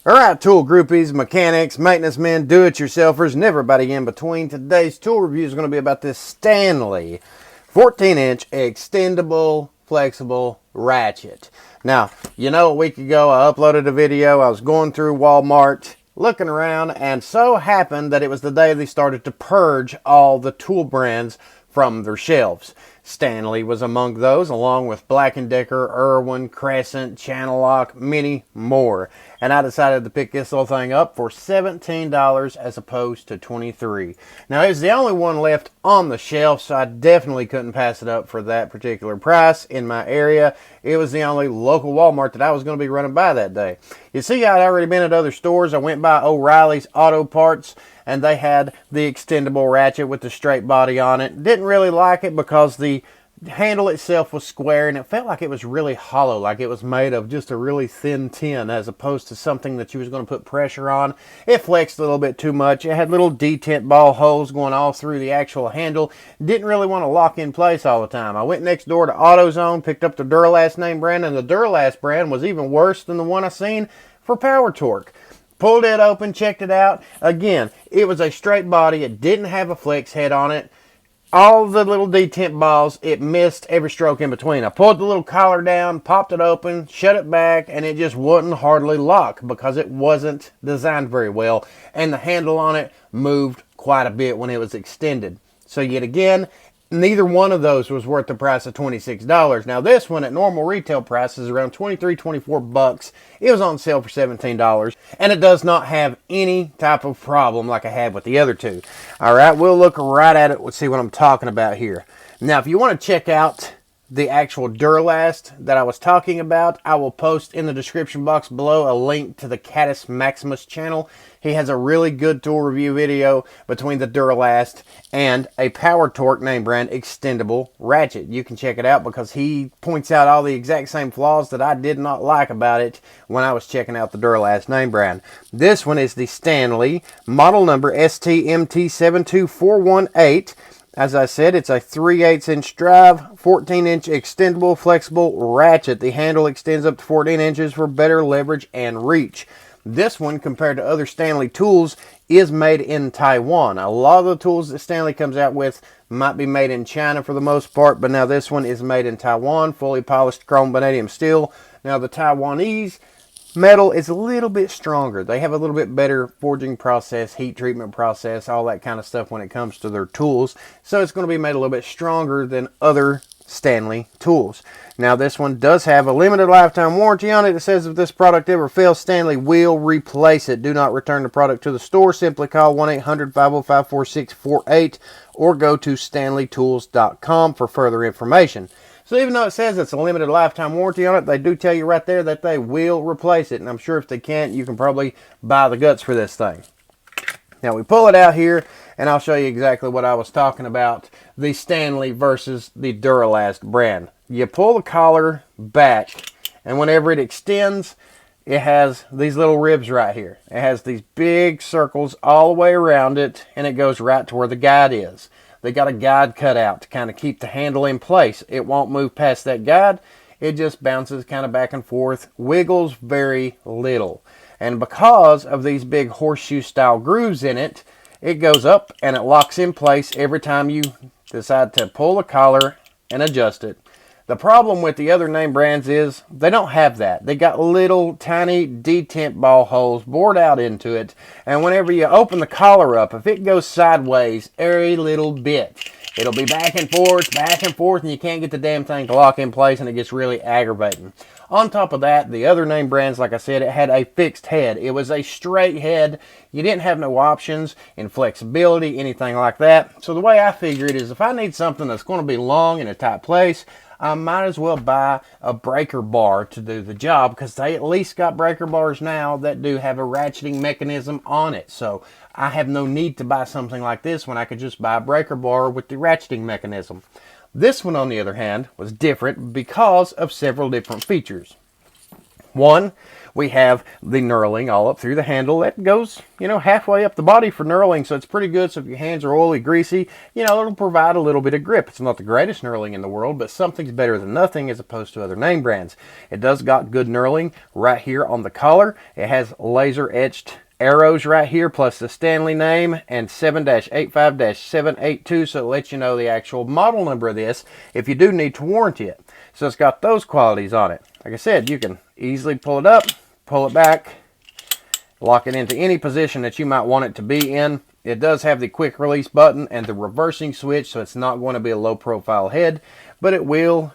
Alright, tool groupies, mechanics, maintenance men, do-it-yourselfers, and everybody in between. Today's tool review is going to be about this Stanley 14-inch extendable flexible ratchet. Now, you know, a week ago I uploaded a video. I was going through Walmart, looking around, and so happened that it was the day they started to purge all the tool brands from their shelves. Stanley was among those, along with Black & Decker, Irwin, Crescent, Channel Lock, many more. And I decided to pick this little thing up for $17 as opposed to $23. Now, it was the only one left on the shelf, so I definitely couldn't pass it up for that particular price in my area. It was the only local Walmart that I was going to be running by that day. You see, I'd already been at other stores. I went by O'Reilly's Auto Parts, and they had the extendable ratchet with the straight body on it. Didn't really like it because the handle itself was square and it felt like it was really hollow, like it was made of just a really thin tin as opposed to something that you was going to put pressure on. It flexed a little bit too much. It had little detent ball holes going all through the actual handle. Didn't really want to lock in place all the time. I went next door to AutoZone, picked up the Duralast name brand, and the Duralast brand was even worse than the one I seen for Power Torque. Pulled it open, checked it out. Again, it was a straight body. It didn't have a flex head on it. All the little detent balls, it missed every stroke in between. I pulled the little collar down, popped it open, shut it back, and it just wouldn't hardly lock because it wasn't designed very well. And the handle on it moved quite a bit when it was extended. So yet again, neither one of those was worth the price of $26. Now this one at normal retail price is around $23-24. It was on sale for $17, and it does not have any type of problem like I had with the other two. All right, we'll look right at it. We'll see what I'm talking about here. Now, if you want to check out the actual Duralast that I was talking about, I will post in the description box below a link to the Catus Maximus channel. He has a really good tool review video between the Duralast and a Power Torque name brand extendable ratchet. You can check it out because he points out all the exact same flaws that I did not like about it when I was checking out the Duralast name brand. This one is the Stanley, model number STMT72418. As I said, it's a 3/8 inch drive, 14-inch extendable flexible ratchet. The handle extends up to 14 inches for better leverage and reach. This one, compared to other Stanley tools, is made in Taiwan. A lot of the tools that Stanley comes out with might be made in China for the most part, but now this one is made in Taiwan, fully polished chrome vanadium steel. Now the Taiwanese metal is a little bit stronger. They have a little bit better forging process, heat treatment process, all that kind of stuff when it comes to their tools. So it's going to be made a little bit stronger than other Stanley tools. Now this one does have a limited lifetime warranty on it. It says if this product ever fails, Stanley will replace it. Do not return the product to the store. Simply call 1-800-505-4648 or go to stanleytools.com for further information. So even though it says it's a limited lifetime warranty on it, they do tell you right there that they will replace it. And I'm sure if they can't, you can probably buy the guts for this thing. Now we pull it out here, and I'll show you exactly what I was talking about. The Stanley versus the Duralast brand. You pull the collar back, and whenever it extends, it has these little ribs right here. It has these big circles all the way around it, and it goes right to where the guide is. They got a guide cut out to kind of keep the handle in place. It won't move past that guide. It just bounces kind of back and forth, wiggles very little. And because of these big horseshoe style grooves in it, it goes up and it locks in place every time you decide to pull the collar and adjust it. The problem with the other name brands is they don't have that. They got little tiny detent ball holes bored out into it. And whenever you open the collar up, if it goes sideways every little bit, it'll be back and forth, and you can't get the damn thing to lock in place, and it gets really aggravating. On top of that, the other name brands, like I said, it had a fixed head. It was a straight head. You didn't have no options in flexibility, anything like that. So the way I figure it is if I need something that's going to be long in a tight place, I might as well buy a breaker bar to do the job, because they at least got breaker bars now that do have a ratcheting mechanism on it. So I have no need to buy something like this when I could just buy a breaker bar with the ratcheting mechanism. This one, on the other hand, was different because of several different features. One, we have the knurling all up through the handle. That goes, halfway up the body for knurling, so it's pretty good. So if your hands are oily, greasy, it'll provide a little bit of grip. It's not the greatest knurling in the world, but something's better than nothing as opposed to other name brands. It does got good knurling right here on the collar. It has laser etched arrows right here, plus the Stanley name and 7-85-782, so it lets you know the actual model number of this if you do need to warranty it. So it's got those qualities on it. Like I said, you can easily pull it up, pull it back, lock it into any position that you might want it to be in. It does have the quick release button and the reversing switch, so it's not going to be a low profile head, but it will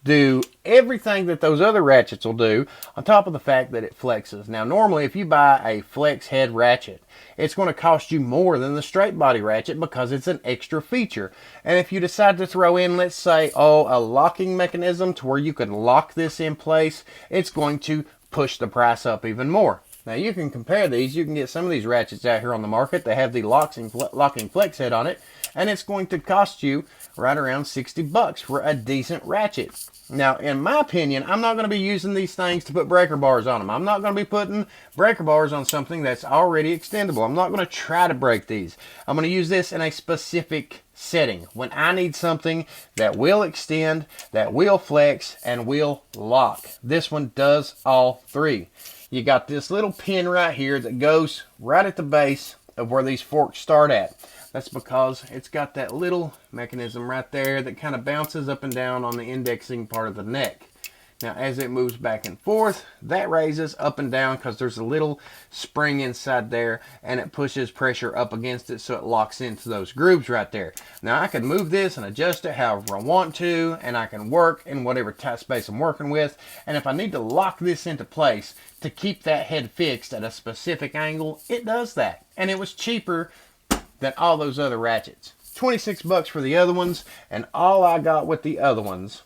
do everything that those other ratchets will do, on top of the fact that it flexes. Now normally if you buy a flex head ratchet, it's going to cost you more than the straight body ratchet because it's an extra feature. And if you decide to throw in, let's say, a locking mechanism to where you can lock this in place, it's going to push the price up even more. Now you can compare these. You can get some of these ratchets out here on the market. They have the locking flex head on it, and it's going to cost you right around $60 for a decent ratchet. Now, in my opinion, I'm not going to be using these things to put breaker bars on them. I'm not going to be putting breaker bars on something that's already extendable. I'm not going to try to break these. I'm going to use this in a specific setting when I need something that will extend, that will flex, and will lock. This one does all three. You got this little pin right here that goes right at the base of where these forks start at. That's because it's got that little mechanism right there that kind of bounces up and down on the indexing part of the neck. Now as it moves back and forth, that raises up and down because there's a little spring inside there, and it pushes pressure up against it so it locks into those grooves right there. Now I can move this and adjust it however I want to, and I can work in whatever tight space I'm working with. And if I need to lock this into place to keep that head fixed at a specific angle, it does that. And it was cheaper than all those other ratchets. $26 for the other ones, and all I got with the other ones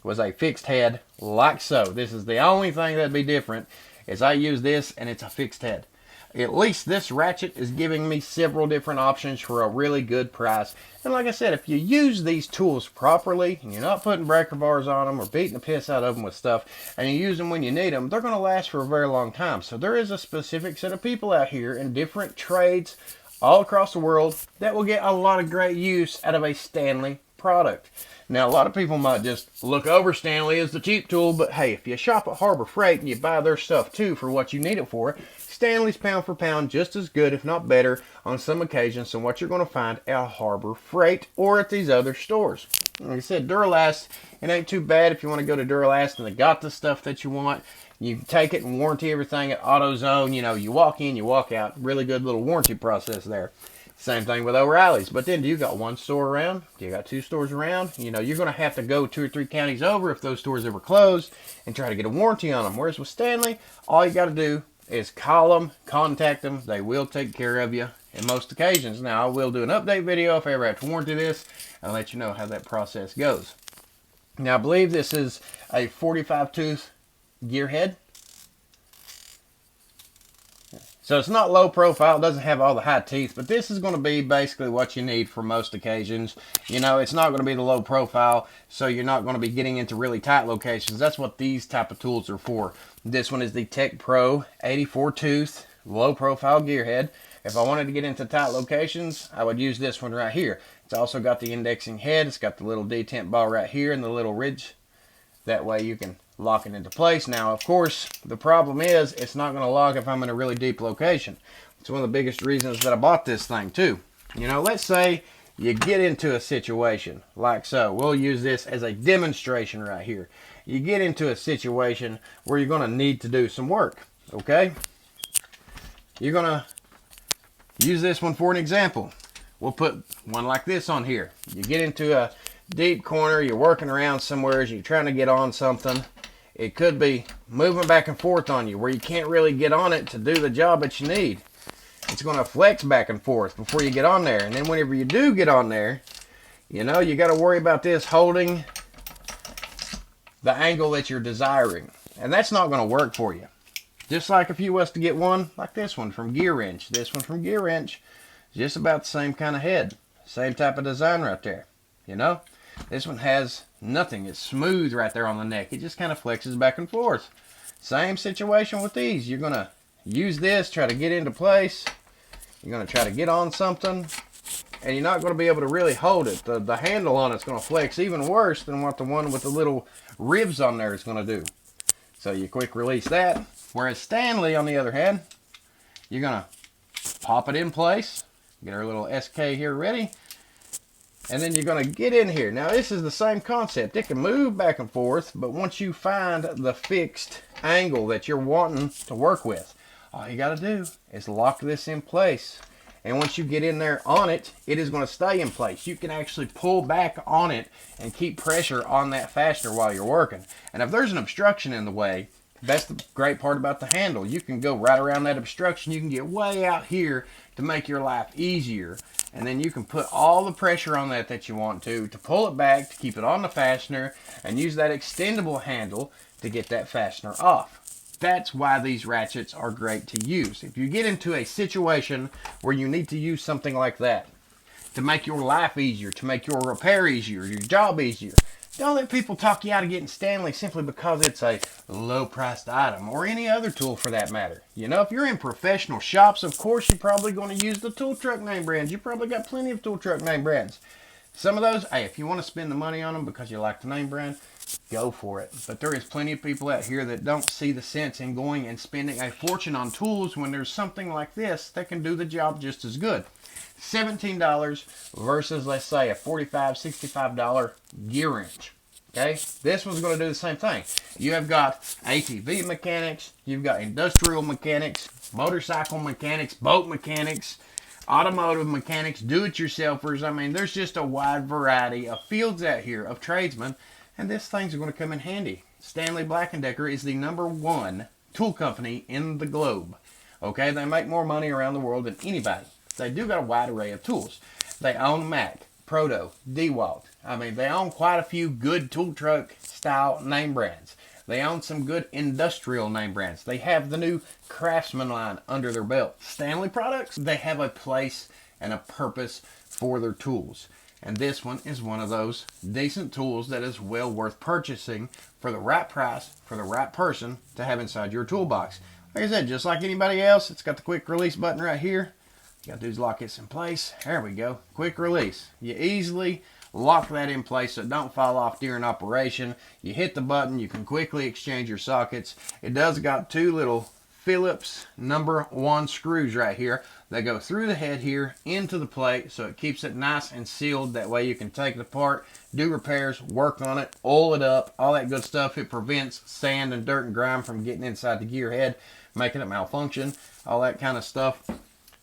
was a fixed head like so. This is the only thing that'd be different, is I use this and it's a fixed head. At least this ratchet is giving me several different options for a really good price. And like I said, if you use these tools properly, and you're not putting breaker bars on them or beating the piss out of them with stuff, and you use them when you need them, they're going to last for a very long time. So there is a specific set of people out here in different trades all across the world that will get a lot of great use out of a Stanley product. Now, a lot of people might just look over Stanley as the cheap tool, but hey, if you shop at Harbor Freight and you buy their stuff too for what you need it for, Stanley's pound for pound just as good, if not better, on some occasions than what you're going to find at Harbor Freight or at these other stores. Like I said, Duralast, it ain't too bad if you want to go to Duralast and they got the stuff that you want. You take it and warranty everything at AutoZone. You walk in, you walk out. Really good little warranty process there. Same thing with O'Reilly's. But then, do you got one store around? Do you got two stores around? You're going to have to go 2 or 3 counties over if those stores ever close and try to get a warranty on them. Whereas with Stanley, all you got to do is call them, contact them. They will take care of you in most occasions. Now, I will do an update video if I ever have to warranty this and let you know how that process goes. Now, I believe this is a 45 tooth gear head. So it's not low profile, it doesn't have all the high teeth, but this is going to be basically what you need for most occasions. It's not going to be the low profile, so you're not going to be getting into really tight locations. That's what these type of tools are for. This one is the Tech Pro 84 tooth low profile gear head. If I wanted to get into tight locations, I would use this one right here. It's also got the indexing head. It's got the little detent ball right here and the little ridge. That way you can lock it into place. Now, of course, the problem is it's not going to lock if I'm in a really deep location. It's one of the biggest reasons that I bought this thing too. Let's say you get into a situation like so. We'll use this as a demonstration right here. You get into a situation where you're going to need to do some work, okay? You're going to use this one for an example. We'll put one like this on here. You get into a deep corner, you're working around somewhere as you're trying to get on something. It could be moving back and forth on you where you can't really get on it to do the job that you need. It's going to flex back and forth before you get on there. And then whenever you do get on there, you got to worry about this holding the angle that you're desiring. And that's not going to work for you. Just like if you was to get one like this one from Gear Wrench. This one from Gear Wrench is just about the same kind of head. Same type of design right there. This one has nothing. It's smooth right there on the neck. It just kind of flexes back and forth. Same situation with these. You're going to use this, try to get into place. You're going to try to get on something, and you're not going to be able to really hold it. The handle on it's going to flex even worse than what the one with the little ribs on there is going to do. So you quick release that. Whereas Stanley, on the other hand, you're going to pop it in place. Get our little SK here ready. And then you're going to get in here. Now this is the same concept. It can move back and forth, but once you find the fixed angle that you're wanting to work with, all you got to do is lock this in place. And once you get in there on it, it is going to stay in place. You can actually pull back on it and keep pressure on that fastener while you're working. And if there's an obstruction in the way, that's the great part about the handle. You can go right around that obstruction. You can get way out here to make your life easier. And then you can put all the pressure on that you want to pull it back, to keep it on the fastener, and use that extendable handle to get that fastener off. That's why these ratchets are great to use. If you get into a situation where you need to use something like that to make your life easier, to make your repair easier, your job easier, don't let people talk you out of getting Stanley simply because it's a low-priced item, or any other tool for that matter. You know, if you're in professional shops, of course you're probably going to use the tool truck name brands. You probably got plenty of tool truck name brands. Some of those, hey, if you want to spend the money on them because you like the name brand, go for it. But there is plenty of people out here that don't see the sense in going and spending a fortune on tools when there's something like this that can do the job just as good. $17 versus, let's say, a $45, $65 gear wrench. Okay, this one's going to do the same thing. You have got ATV mechanics, you've got industrial mechanics, motorcycle mechanics, boat mechanics, automotive mechanics, do-it-yourselfers. I mean, there's just a wide variety of fields out here of tradesmen, and this thing's going to come in handy. Stanley Black & Decker is the #1 tool company in the globe. Okay, they make more money around the world than anybody. They do got a wide array of tools. They own Mac, Proto, DeWalt. I mean, they own quite a few good tool truck style name brands. They own some good industrial name brands. They have the new Craftsman line under their belt. Stanley products, they have a place and a purpose for their tools. And this one is one of those decent tools that is well worth purchasing for the right price, for the right person to have inside your toolbox. Like I said, just like anybody else, it's got the quick release button right here. You got to do is lock this in place. There we go. Quick release. You easily lock that in place so it don't fall off during operation. You hit the button. You can quickly exchange your sockets. It does got two little Phillips #1 screws right here that go through the head here into the plate, so it keeps it nice and sealed. That way you can take it apart, do repairs, work on it, oil it up, all that good stuff. It prevents sand and dirt and grime from getting inside the gear head, making it malfunction, all that kind of stuff.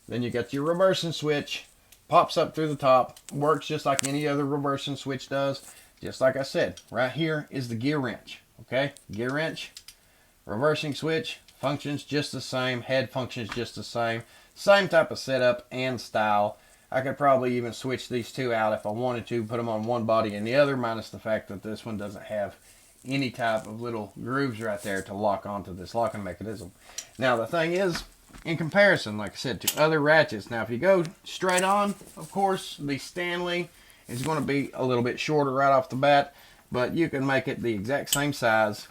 Then you got your reversing switch, pops up through the top, works just like any other reversing switch does. Just like I said, right here is the gear wrench. Okay, gear wrench, reversing switch, functions just the same, head functions just the same type of setup and style. I could probably even switch these two out if I wanted to, put them on one body and the other, minus the fact that this one doesn't have any type of little grooves right there to lock onto this locking mechanism. Now the thing is, in comparison, like I said, to other ratchets, now if you go straight on, of course, the Stanley is going to be a little bit shorter right off the bat, but you can make it the exact same size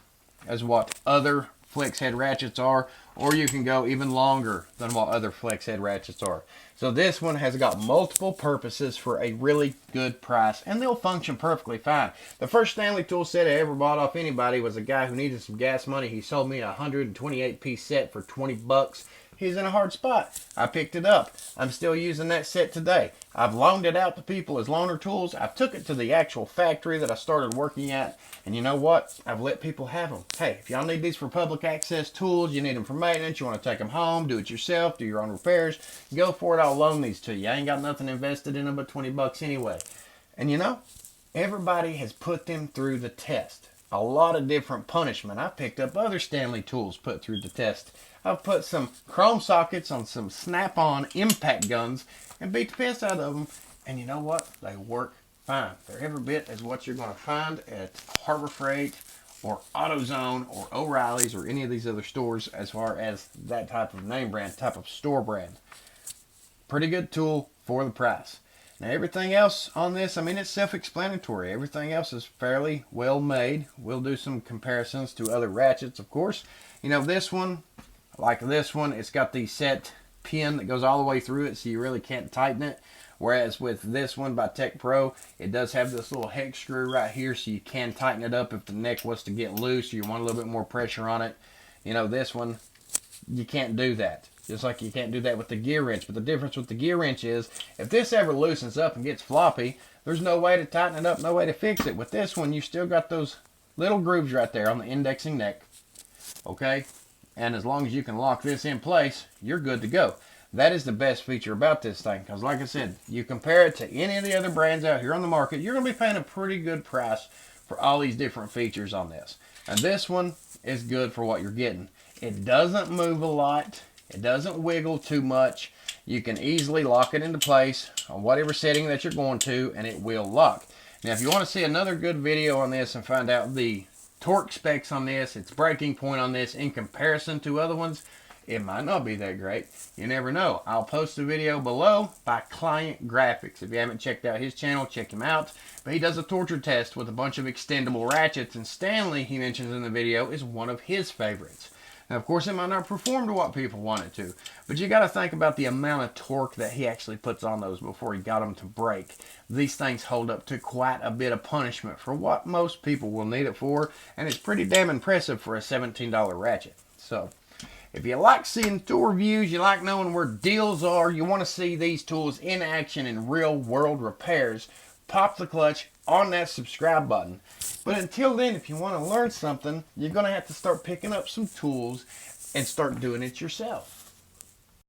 as what other flex head ratchets are, or you can go even longer than what other flex head ratchets are. So this one has got multiple purposes for a really good price, and they'll function perfectly fine. The first Stanley tool set I ever bought off anybody was a guy who needed some gas money. He sold me a 128 piece set for 20 bucks. He's in a hard spot. I picked it up. I'm still using that set today. I've loaned it out to people as loaner tools. I took it to the actual factory that I started working at. And you know what? I've let people have them. Hey, if y'all need these for public access tools, you need them for maintenance, you want to take them home, do it yourself, do your own repairs, go for it. I'll loan these to you. I ain't got nothing invested in them but 20 bucks anyway. And you know, everybody has put them through the test. A lot of different punishment. I picked up other Stanley tools put through the test. I've put some chrome sockets on some snap-on impact guns and beat the piss out of them. And you know what? They work fine. They're every bit as what you're going to find at Harbor Freight or AutoZone or O'Reilly's or any of these other stores as far as that type of name brand, type of store brand. Pretty good tool for the price. Now everything else on this, I mean, it's self-explanatory. Everything else is fairly well made. We'll do some comparisons to other ratchets, of course. You know, this one, like this one, it's got the set pin that goes all the way through it, so you really can't tighten it. Whereas with this one by Tech Pro, it does have this little hex screw right here, so you can tighten it up if the neck was to get loose or you want a little bit more pressure on it. You know, this one, you can't do that. Just like you can't do that with the gear wrench. But the difference with the gear wrench is, if this ever loosens up and gets floppy, there's no way to tighten it up, no way to fix it. With this one, you still got those little grooves right there on the indexing neck. Okay? And as long as you can lock this in place, you're good to go. That is the best feature about this thing. Because like I said, you compare it to any of the other brands out here on the market, you're going to be paying a pretty good price for all these different features on this. And this one is good for what you're getting. It doesn't move a lot. It doesn't wiggle too much. You can easily lock it into place on whatever setting that you're going to, and it will lock. Now, if you want to see another good video on this and find out the torque specs on this, its breaking point on this in comparison to other ones, it might not be that great. You never know. I'll post a video below by Client Graphics. If you haven't checked out his channel, check him out. But he does a torture test with a bunch of extendable ratchets, and Stanley, he mentions in the video, is one of his favorites. Now, of course, it might not perform to what people want it to, but you got to think about the amount of torque that he actually puts on those before he got them to break. These things hold up to quite a bit of punishment for what most people will need it for, and it's pretty damn impressive for a $17 ratchet. So, if you like seeing tool reviews, you like knowing where deals are, you want to see these tools in action in real world repairs, pop the clutch on that subscribe button. But until then, if you want to learn something, you're going to have to start picking up some tools and start doing it yourself.